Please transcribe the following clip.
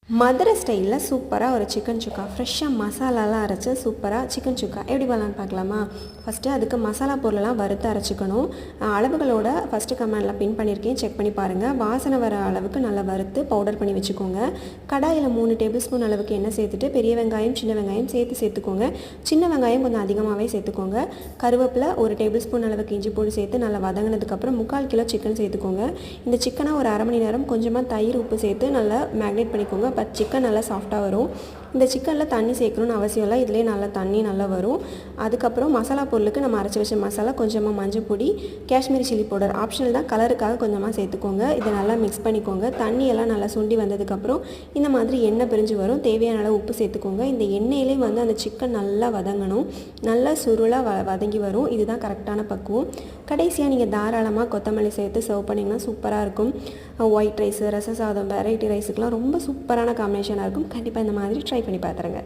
மதுரை ஸ்டைலில் சூப்பராக ஒரு சிக்கன் சுக்கா ஃப்ரெஷ்ஷாக மசாலாலாம் அரைச்சி சூப்பராக சிக்கன் சுக்கா எப்படி பண்ணலான்னு பார்க்கலாமா? ஃபஸ்ட்டு அதுக்கு மசாலா பொருளெல்லாம் வறுத்து அரைச்சிக்கணும். அளவுகளோட ஃபஸ்ட்டு கமெண்டில் பின் பண்ணியிருக்கேன், செக் பண்ணி பாருங்கள். வாசனை வர அளவுக்கு நல்லா வறுத்து பவுடர் பண்ணி வச்சுக்கோங்க. கடாயில் 3 டேபிள் ஸ்பூன் அளவுக்கு எண்ணெய் சேர்த்துட்டு பெரிய வெங்காயம் சின்ன வெங்காயம் சேர்த்துக்கோங்க. சின்ன வெங்காயம் கொஞ்சம் அதிகமாகவே சேர்த்துக்கோங்க. கருவேப்பிலை 1 டேபிள் ஸ்பூன் அளவுக்கு இஞ்சி பூண்டு சேர்த்து நல்லா வதங்கினதுக்கப்புறம் 3/4 கிலோ சிக்கன் சேர்த்துக்கோங்க. இந்த சிக்கனை ஒரு அரை மணி நேரம் கொஞ்சமாக தயிர் உப்பு சேர்த்து நல்லா மேக்னேட் பண்ணிக்கோங்க. பட் சிக்கன் நல்லா சாஃப்டாக வரும். இந்த சிக்கனில் தண்ணி சேர்க்கணும்னு அவசியம் இல்லை, இதிலே நல்லா தண்ணி நல்லா வரும். அதுக்கப்புறம் மசாலா பொருளுக்கு நம்ம அரைச்சி வச்ச மசாலா, கொஞ்சமாக மஞ்சள் பொடி, காஷ்மீரி சில்லி பவுடர் ஆப்ஷனல் தான், கலருக்காக கொஞ்சமாக சேர்த்துக்கோங்க. இதை நல்லா மிக்ஸ் பண்ணிக்கோங்க. தண்ணியெல்லாம் நல்லா சுண்டி வந்ததுக்கப்புறம் இந்த மாதிரி எண்ணெய் பிரிஞ்சு வரும். தேவையான அளவு உப்பு சேர்த்துக்கோங்க. இந்த எண்ணெயிலே அந்த சிக்கன் நல்லா வதங்கணும், நல்லா சுருளாக வதங்கி வரும். இதுதான் கரெக்டான பக்குவம். கடைசியாக நீங்கள் தாராளமாக கொத்தமல்லி சேர்த்து சர்வ் பண்ணிங்கன்னா சூப்பராக இருக்கும். ஒயிட் ரைஸு, ரச சாதம், வெரைட்டி ரைஸுக்கெலாம் ரொம்ப சூப்பரான காம்பினேஷனாக இருக்கும். கண்டிப்பாக இந்த மாதிரி ட்ரை பண்ணி பார்த்துருங்க.